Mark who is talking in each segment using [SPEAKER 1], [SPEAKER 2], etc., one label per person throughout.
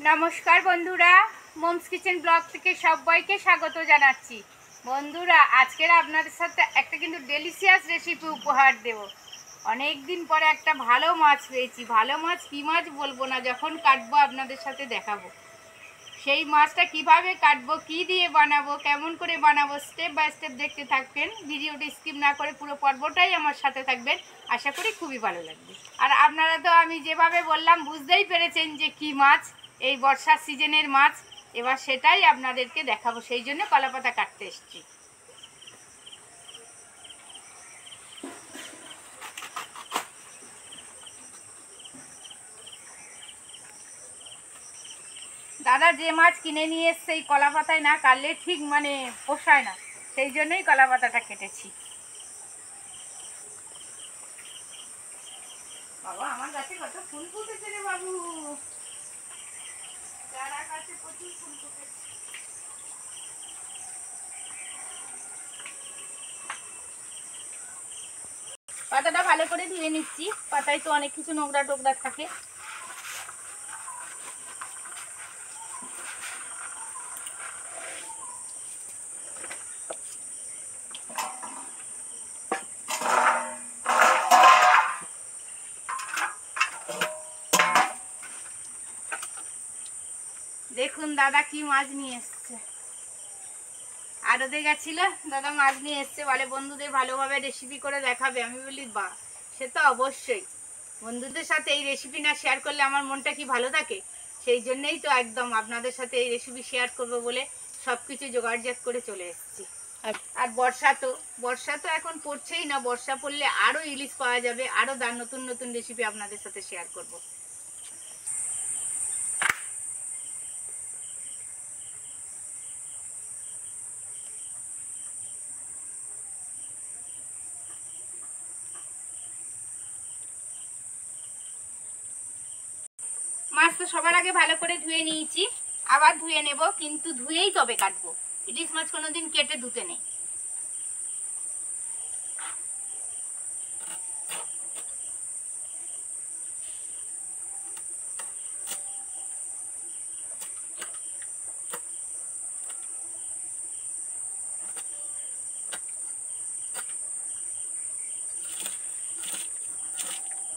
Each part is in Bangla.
[SPEAKER 1] নমস্কার বন্ধুরা, মমস কিচেন ব্লগ থেকে সবাইকে স্বাগত জানাচ্ছি। বন্ধুরা, আজকের আপনাদের সাথে একটা কিন্তু ডেলিশিয়াস রেসিপি উপহার দেব। অনেক দিন পরে একটা ভালো মাছ পেয়েছি। ভালো মাছ কী মাছ বলবো না, যখন কাটবো আপনাদের সাথে দেখাবো। সেই মাছটা কিভাবে কাটবো, কি দিয়ে বানাবো, কেমন করে বানাবো, স্টেপ বাই স্টেপ দেখতে থাকবেন। ভিডিওটি স্কিপ না করে পুরো পর্বটাই আমার সাথে থাকবেন, আশা করি খুবই ভালো লাগবে। আর আপনারা তো আমি যেভাবে বললাম বুঝতেই পেরেছেন যে কি মাছ, এই বর্ষার সিজনের মাছ। এবার সেটাই আপনাদেরকে দেখাবো, সেই জন্য কলাপাতা কাটতে এসেছি। দাদা যে মাছ কিনে নিয়ে এসছে এই কলাপাতায় না কাটলে ঠিক পোষায় না, সেই জন্যই কলাপাতাটা কেটেছি। বাবা, আমার গাছে কত ফুল ফুটেছে রে বাবু, চারা গাছে প্রচুর ফুল ফুটেছে। পাতাটা ভালো করে ধুয়ে নিচ্ছি, পাতায় তো অনেক কিছু নোংরা টোকরা থাকে। দেখুন দাদা কি মাছ নিয়ে এসছে। আড়তে গেছিল, দাদা মাছ নিয়ে এসছে, বলে বন্ধুদের ভালোভাবে রেসিপি করে দেখাবে। আমি বলি বাহ, সে তো অবশ্যই, বন্ধুদের সাথে এই রেসিপি না শেয়ার করলে আমার মনটা কি ভালো থাকে। সেই জন্যই তো একদম আপনাদের সাথে এই রেসিপি শেয়ার করব বলে সব কিছু জোগাড়জাত করে চলে এসেছি। আর বর্ষা তো এখন পড়ছেই না, বর্ষা পড়লে আরও ইলিশ পাওয়া যাবে, আরও নতুন নতুন রেসিপি আপনাদের সাথে শেয়ার করব। মাছ তো সবার আগে ভালো করে ধুয়ে নিয়েছি, আবার ধুয়ে নেব, কিন্তু ধুয়েই তবে কাটবো। ইলিশ মাছ কোনোদিন কেটে ধুতে নেই।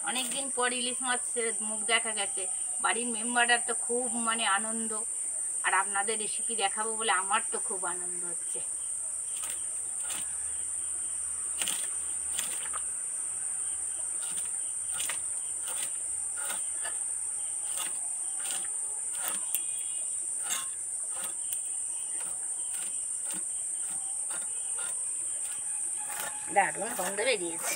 [SPEAKER 1] অনেকদিন পর ইলিশ মাছের মুখ দেখা গেছে। বাড়ির মেম্বাররা তো খুব আনন্দ, আর আপনাদের রেসিপি দেখাবো বলে আমার তো খুব আনন্দ হচ্ছে। দারুণ গন্ধ বেরিয়েছে।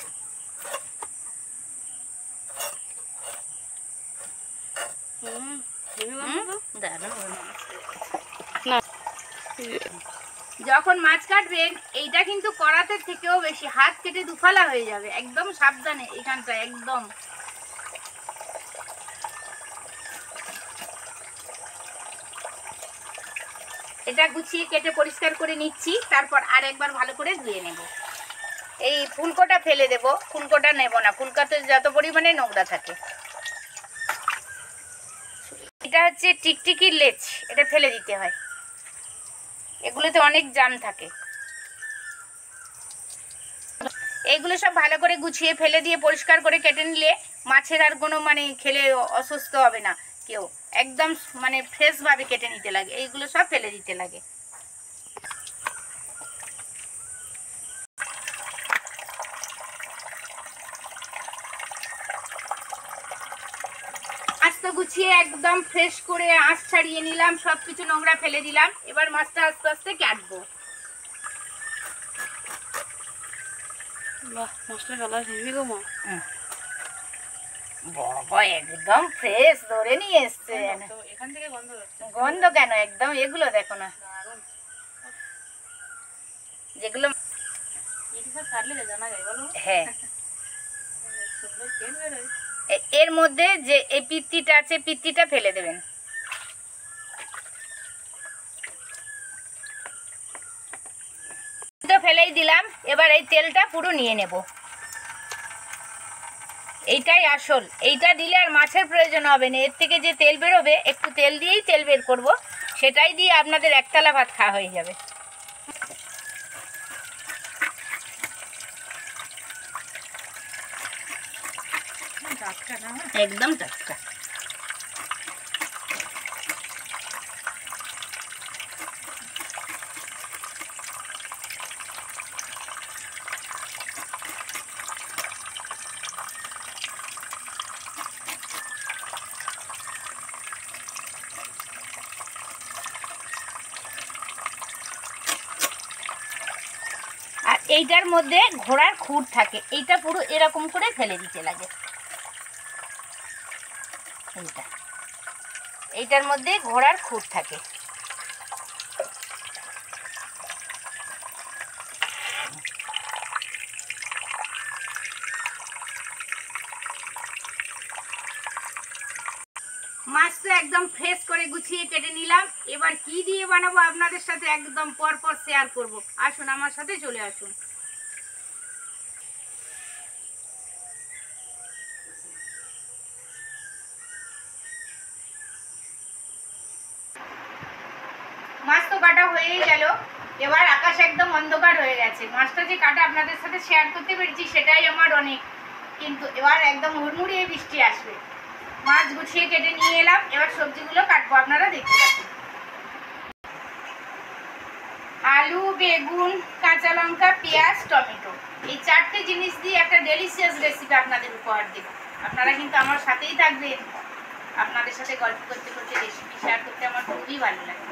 [SPEAKER 1] যখন মাছ কাটবেন এইটা কিন্তু কড়াতে থেকেও বেশি, হাত কেটে দুফালা হয়ে যাবে, একদম সাবধানে এখানটা একদম। এটা গুছিয়ে কেটে পরিষ্কার করে নিচ্ছি, তারপর আর একবার ভালো করে ধুয়ে নেব। এই ফুলকোটা ফেলে দেব, ফুলকোটা নেব না, ফুলকোতে যত পরিমাণে নোংরা থাকে। এটা হচ্ছে টিকটিকির লেজ, এটা ফেলে দিতে হয়, এগুলোতে অনেক জাম থাকে। এইগুলো সব ভালো করে গুছিয়ে ফেলে দিয়ে পরিষ্কার করে কেটে নিলে মাছের আর কোনো খেলে অসুস্থ হবে না কেউ, একদম ফ্রেশ ভাবে কেটে নিতে লাগে, এইগুলো সব ফেলে দিতে লাগে। মাছ তো গুছিয়ে একদম ফ্রেশ করে আঁশ ছাড়িয়ে নিলাম, সব কিছু নোংরা ফেলে দিলাম। এবার মাছটা আস্তে আস্তে কাটবো।
[SPEAKER 2] বাহ, মাছটা কালার হেভি গো মা।
[SPEAKER 1] বাবা, একদম ফ্রেশ ধরে নিয়ে এসছে।
[SPEAKER 2] এখান থেকে গন্ধ হচ্ছে।
[SPEAKER 1] গন্ধ কেন, একদম এগুলো দেখো না, যেগুলো
[SPEAKER 2] জানা যায় বলো।
[SPEAKER 1] হ্যাঁ, এর মধ্যে যে এই পিত্তিটা আছে, পিত্তিটা ফেলে দেবেন। তো ফেলেই দিলাম, এবার এই তেলটা পুরো নিয়ে নেব। এইটাই আসল, এইটা দিলে আর মাছের প্রয়োজন হবে না। এর থেকে যে তেল বেরোবে, একটু তেল দিয়েই তেল বের করব, সেটাই দিয়ে আপনাদের একতলা ভাত খাওয়া হয়ে যাবে। একদম টাটকা। আর এইটার মধ্যে ঘোড়ার খুর থাকে, এইটা পুরো এরকম করে ফেলে দিতে লাগে। এইটার মধ্যে ঘোড়ার খুর থাকে। মাছ তো একদম ফ্রেশ করে গুছিয়ে কেটে নিলাম। এবার কি দিয়ে বানাবো আপনাদের সাথে একদম পরপর শেয়ার করব। আসুন আমার সাথে চলে আসুন। মাছ তো কাটা হয়েই গেল। এবার আকাশ একদম অন্ধকার হয়ে গেছে। মাছটা যে কাটা আপনাদের সাথে শেয়ার করতে পেরেছি সেটাই আমার অনেক। কিন্তু এবার একদম হুড়মুড়িয়ে বৃষ্টি আসবে। মাছ গুছিয়ে কেটে নিয়ে এলাম, এবার সবজিগুলো কাটবো, আপনারা দেখতে পাচ্ছেন। আলু, বেগুন, কাঁচা লঙ্কা, পেঁয়াজ, টমেটো, এই 4টে জিনিস দিয়ে একটা ডেলিশিয়াস রেসিপি আপনাদের উপহার দেব। আপনারা কিন্তু আমার সাথেই থাকবেন। আপনাদের সাথে গল্প করতে করতে রেসিপি শেয়ার করতে আমার খুবই ভালো লাগে।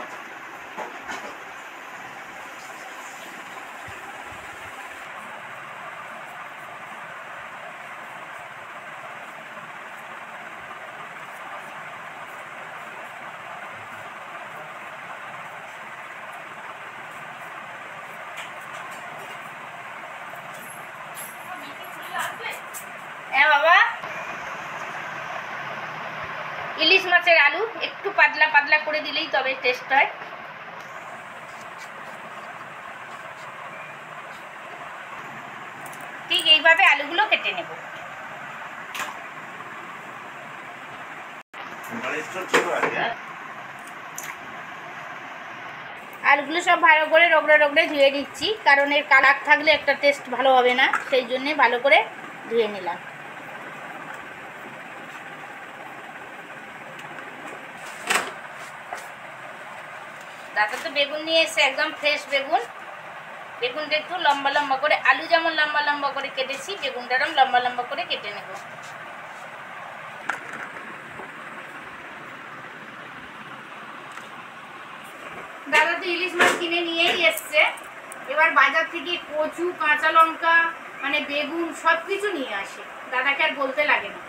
[SPEAKER 1] হ্যাঁ বাবা, ইলিশ মাছের আলু একটু পাতলা পাতলা করে দিলেই তবে টেস্ট হয়। ঠিক এইভাবে আলুগুলো কেটে নেব। আলুগুলো সব ভালো করে রগড়ে রগড়ে ধুয়ে নিচ্ছি, কারণ এর কালার থাকলে একটা টেস্ট ভালো হবে না, সেই জন্যে ভালো করে ধুয়ে নিলাম। দাদা তো বেগুন নিয়ে এসে একদম ফ্রেশ বেগুন। বেগুনটা একটু লম্বা লম্বা করে, আলু যেমন লম্বা লম্বা করে কেটেছি, বেগুনটারও লম্বা লম্বা করে কেটে নেব। দাদা তো ইলিশ মাছ কিনে নিয়েই এসছে। এবার বাজার থেকে কচু, কাঁচা লঙ্কা, মানে বেগুন সব কিছু নিয়ে আসে। দাদাকে আর বলতে লাগে না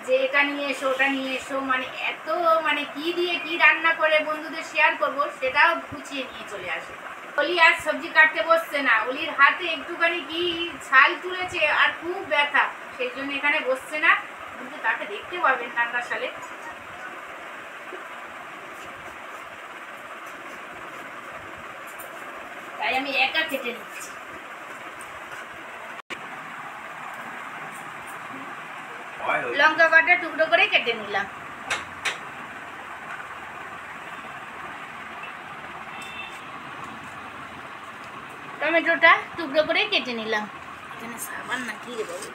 [SPEAKER 1] যে এটা নিয়ে এসো ওটা নিয়ে এসো, মানে এত মানে কি দিয়ে কি রান্না করে বন্ধুদের শেয়ার করব সেটাও গুছিয়ে নিয়ে চলে আসে। অলি আর সবজি কাটতে বসছে না, অলির হাতে একটুখানি কি ছাল তুলেছে আর খুব ব্যথা, সেই জন্য এখানে বসছে না। কিন্তু তাকে দেখতে পাবেন ঠান্ডার সালে। তাই আমি একা কেটে নিচ্ছি। লঙ্কা কাটা টুকরো করে কেটে নিলাম। টমেটোটা টুকরো করে কেটে নিলাম। এখানে সাবান না কি রে বাবু।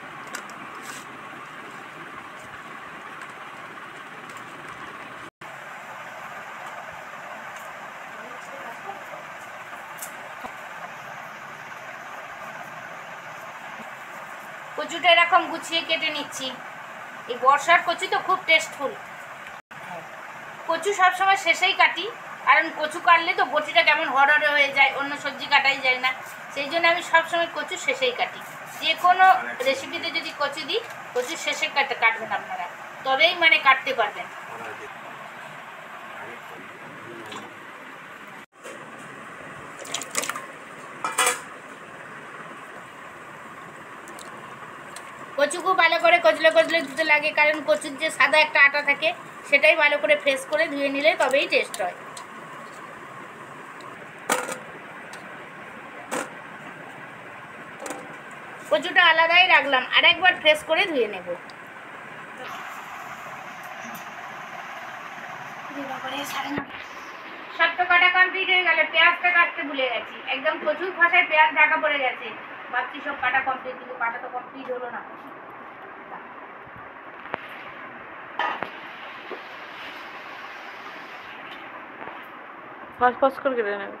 [SPEAKER 1] কচুটা এরকম গুছিয়ে কেটে নিচ্ছি। এই বর্ষার কচু তো খুব টেস্টফুল। কচু সবসময় শেষেই কাটি, কারণ কচু কাটলে তো বটিটা কেমন হরহরে হয়ে যায়, অন্য সবজি কাটাই যায় না। সেই জন্য আমি সবসময় কচু শেষেই কাটি। যে কোনো রেসিপিতে যদি কচু দিই, কচু শেষে কাটবেন আপনারা, তবেই মানে কাটতে পারবেন। কচু খুব ভালো করে কচলে কচলে ধুতে লাগে, কারণ কচুর যে সাদা একটা আটা থাকে সেটাই ভালো করে ফ্রেশ করে ধুয়ে নিলে তবেই টেস্ট হয়। কচুটা আলাদাই রাখলাম, আর একবার ফ্রেশ করে ধুয়ে নেব। সব তো কাটা কমপ্লিট হয়ে গেল, পেঁয়াজটা কাটতে ভুলে গেছি, একদম প্রচুর খসায় পেঁয়াজ ঢাকা পড়ে গেছে। ভাবছি সব কাটা কমপ্লিট, কিন্তু কাটা তো কমপ্লিট হলো না।
[SPEAKER 2] ফাঁস ফাঁস করে কেটে নেবে।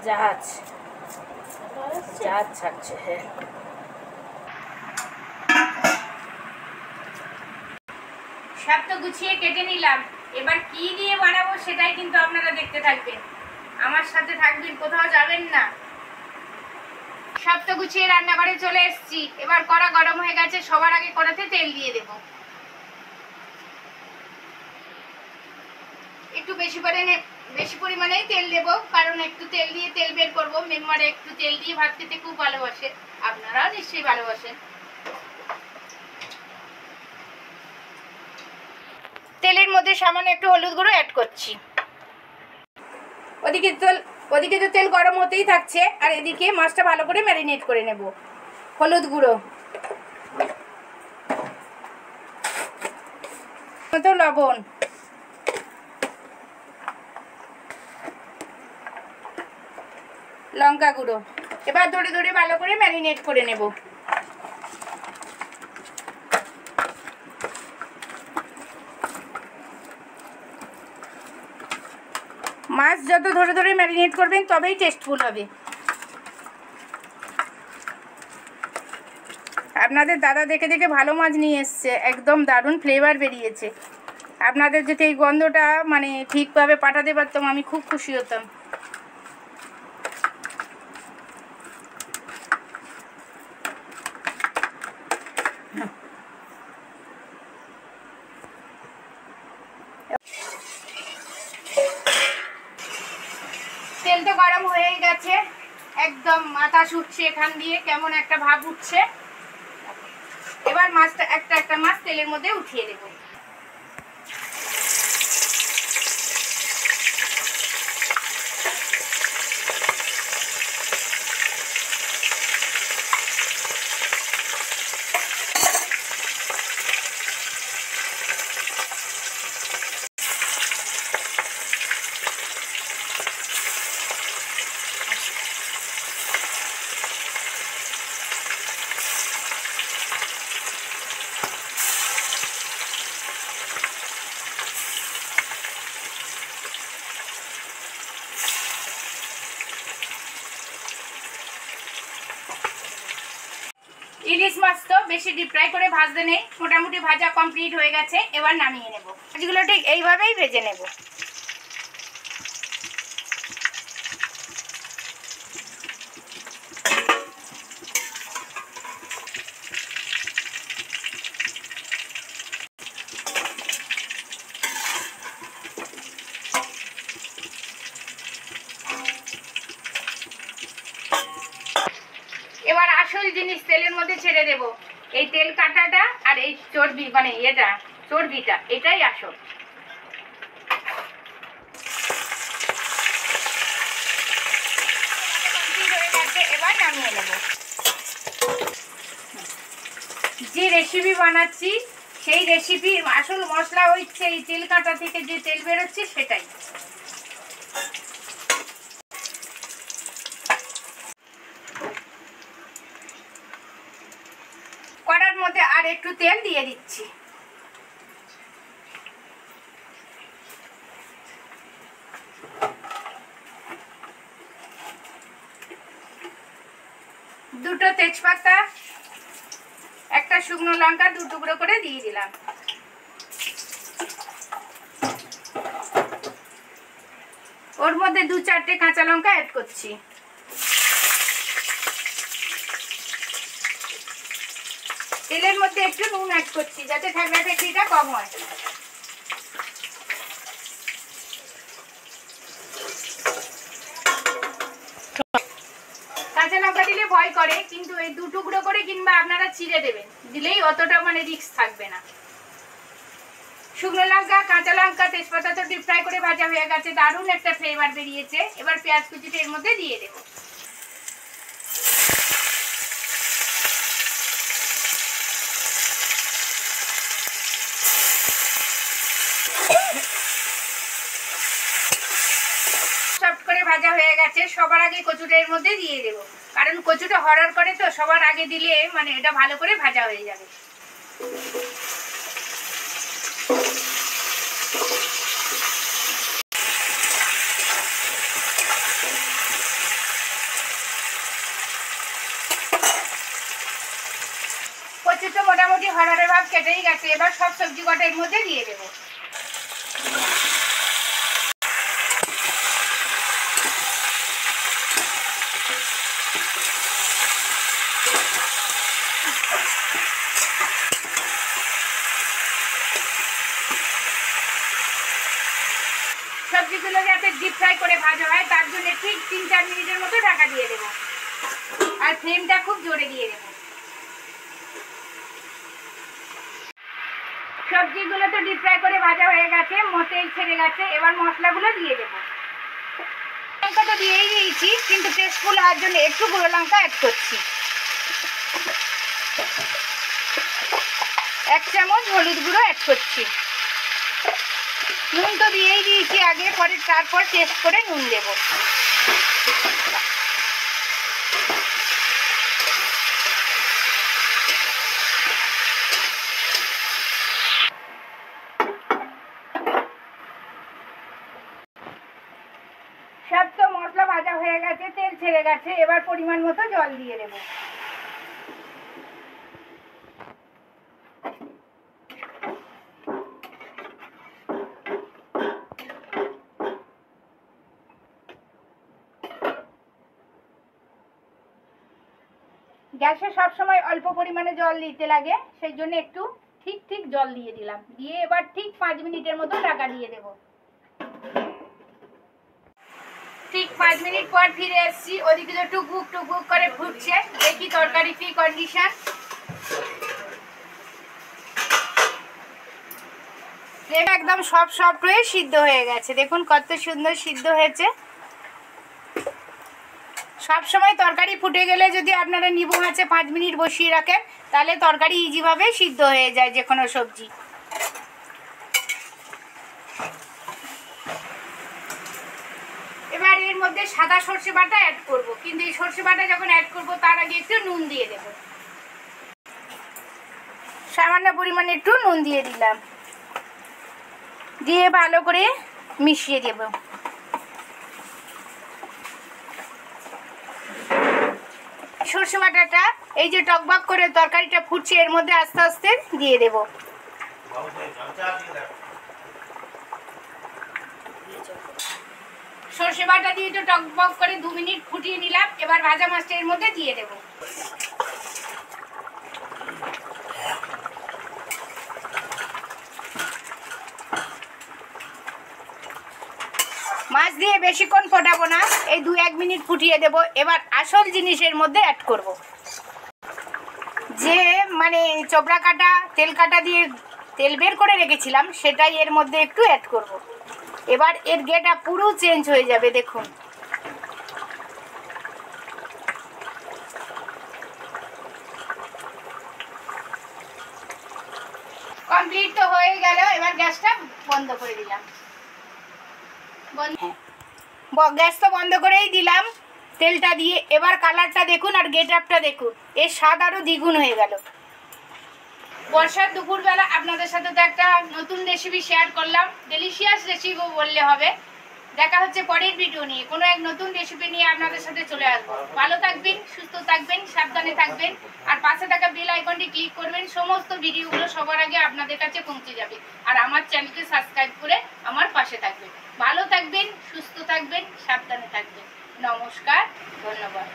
[SPEAKER 1] জাহাজ জাহাজ ছাড়ছে, হ্যাঁ। সব তো গুছিয়ে কেটে নিলাম, এবার কি দিয়ে বানাবো সেটাই কিন্তু আপনারা দেখতে থাকবেন, আমার সাথে থাকবেন, কোথাও যাবেন না। সব তো গুছিয়ে রান্নাঘরে চলে এসেছি, এবার কড়া গরম হয়ে গেছে, সবার আগে কড়াতে তেল দিয়ে দেব। একটু বেশি পরিমাণেই তেল দেব, কারণ একটু তেল দিয়ে তেল বের করবো। মেম্বারে একটু তেল দিয়ে ভাত খেতে খুব ভালোবাসে, আপনারাও নিশ্চয়ই ভালোবাসেন। তেলের মধ্যে সামান্য একটু হলুদ গুঁড়ো অ্যাড করছি। ওদিকে তো তেল গরম হতেই থাকছে, আর এদিকে মাছটা ভালো করে ম্যারিনেট করে নেব। হলুদ গুঁড়ো, মতো লবণ, লঙ্কা গুঁড়ো, এবার ধরে ধরে ভালো করে ম্যারিনেট করে নেব। মাছ যত ধরে ধরে ম্যারিনেট করবেন তবেই টেস্টফুল হবে। আপনাদের দাদা দেখে দেখে ভালো মাছ নিয়ে এসছে, একদম দারুণ ফ্লেভার বেরিয়েছে। আপনাদের যদি এই গন্ধটা মানে ঠিকভাবে পাঠাতে পারতাম, আমি খুব খুশি হতাম। তেল তো গরম হয়ে গেছে, একদম মাথা ছুটছে এখান দিয়ে, কেমন একটা ভাব উঠছে। এবার মাছটা একটা একটা মাছ তেলের মধ্যে উঠিয়ে দেব। ইলিশ মাছ তো বেশি ডিপ ফ্রাই করে ভাজতে নেই, মোটামুটি ভাজা কমপ্লিট হয়ে গেছে, এবার নামিয়ে নেব। মাছগুলো ঠিক এইভাবেই ভেজে নেব। এবার আসল জিনিস তেলের মধ্যে ছেড়ে দেব। এই তেল কাটাটা আর এই চর্বি, মানে চর্বিটা, এটাই আসল। এবার নামিয়ে নেব। যে রেসিপি বানাচ্ছি সেই রেসিপির আসল মশলা হচ্ছে এই তেল কাটা থেকে যে তেল বেরোচ্ছে সেটাই। কড়ার মধ্যে আর একটু তেল দিয়ে দিচ্ছি। দুটো তেজপাতা, একটা শুকনো লঙ্কা 2 টুকরো করে দিয়ে দিলাম। ওর মধ্যে 2-4টে কাঁচা লঙ্কা অ্যাড করছি। তেলের মধ্যে একটু নুন অ্যাড করছি, যাতে ঠান্ডা ঠেকড়িটা কম হয়। করে, কিন্তু এই 2 টুকরো করে কিংবা আপনারা চিড়ে দেবেন, দিলেই অতটা মানে রিস্ক থাকবে না। শুকনো লঙ্কা, কাঁচা লঙ্কা, তেজপাতা তো ডিপ ফ্রাই করে ভাজা হয়ে গেছে, দারুণ একটা ফ্লেভার বেরিয়েছে। এবার পেঁয়াজ কুচিটা এর মধ্যে দিয়ে দেবো। সফট করে ভাজা হয়ে গেছে, সবার আগে কচুটা এর মধ্যে দিয়ে দেবো, কারণ কচুটা হরার করে তো সবার আগে দিলে মানে এটা ভালো করে ভাজা হয়ে যাবে। কচুটা মোটামুটি হরারের ভাব কেটেই গেছে, এবার সব সবজি কটা এর মধ্যে দিয়ে দেবো। সবজিগুলো যাতে ডিপ ফ্রাই করে ভাজা হয় তার জন্য ঠিক 3-4 মিনিটের মতো ঢাকা দিয়ে দেবো, আর ফ্লেমটা খুব জোরে দিয়ে দেবো। সবজিগুলো তো ডিপ ফ্রাই করে ভাজা হয়ে গেছে, তেল ছেড়ে গেছে, এবার মশলাগুলো দিয়ে দেবো। লঙ্কা তো দিয়েই দিয়েছি, কিন্তু টেস্টফুল হওয়ার জন্য একটু গুঁড়ো লঙ্কা অ্যাড করছি। 1 চামচ হলুদ গুঁড়ো অ্যাড করছি। নুন তো দিয়েই দিয়েছি আগে, পরে তারপর টেস্ট করে নুন দেবো। সব তো মশলা ভাজা হয়ে গেছে, তেল ছেড়ে গেছে, এবার পরিমাণ মতো জল দিয়ে দেবো। গ্যাসে সবসময় অল্প পরিমাণে জল দিতে লাগে, সেই জন্য একটু ঠিক জল দিয়ে দিলাম। দিয়ে এবার ঠিক 5 মিনিটের মতো ঢাকা দিয়ে দেবো। ঠিক 5 মিনিট পর ফিরে এসেছি, ওদিকে তো টুকবুক করে ফুটছে। দেখি তরকারি কি কন্ডিশন। এটা একদম সফট হয়ে সিদ্ধ হয়ে গেছে, দেখুন কত সুন্দর সিদ্ধ হয়েছে। সব সময় তরকারি ফুটে গেলে যদি আপনারা নিবু মাছে 5 মিনিট বসিয়ে রাখেন, তাহলে তরকারি ইজিভাবে সিদ্ধ হয়ে যায় যে কোনো সবজি। এবার এর মধ্যে সাদা সর্ষে বাটা অ্যাড করব, কিন্তু এই সর্ষে বাটা যখন অ্যাড করব তার আগে একটু নুন দিয়ে দেব। সামান্য পরিমাণে একটু নুন দিয়ে দিলাম, দিয়ে ভালো করে মিশিয়ে দেব। সর্ষে বাটাটা এই যে টকবক করে তরকারিটা ফুটছে এর মধ্যে আস্তে আস্তে দিয়ে দেব। সর্ষে বাটা দিয়ে তো টকবক করে 2 মিনিট ফুটিয়ে নিলাম, এবার ভাজা মাছটা এর মধ্যে দিয়ে দেব। মাছ দিয়ে বেশিক্ষণ ফোটাবো না, এই 2-1 মিনিট ফুটিয়ে দেব। এবার আসল জিনিসের মধ্যে অ্যাড করব, যে মানে চোপড়া কাটা তেল কাটা দিয়ে তেল বের করে রেখেছিলাম, সেটাই এর মধ্যে একটু অ্যাড করব। এবার এর গেটা পুরো চেঞ্জ হয়ে যাবে, দেখুন। কমপ্লিট তো হয়ে গেল, এবার গ্যাসটা বন্ধ করে দিলাম। গ্যাস তো বন্ধ করেই দিলাম তেলটা দিয়ে। এবার কালারটা দেখুন আর গেট আপটা দেখুন, এর স্বাদ আরও দ্বিগুণ হয়ে গেল। বর্ষার দুপুরবেলা আপনাদের সাথে তো একটা নতুন রেসিপি শেয়ার করলাম, ডেলিশিয়াস রেসিপি বললে হবে। দেখা হচ্ছে পরের ভিডিও নিয়ে, কোনো এক নতুন রেসিপি নিয়ে আপনাদের সাথে চলে আসবো। ভালো থাকবেন, সুস্থ থাকবেন, সাবধানে থাকবেন, আর পাশে থাকা বেল আইকনটি ক্লিক করবেন, সমস্ত ভিডিওগুলো সবার আগে আপনাদের কাছে পৌঁছে যাবে। আর আমার চ্যানেলকে সাবস্ক্রাইব করে আমার পাশে থাকবেন। ভালো থাকবেন, সুস্থ থাকবেন, সাবধানে থাকবেন। নমস্কার, ধন্যবাদ।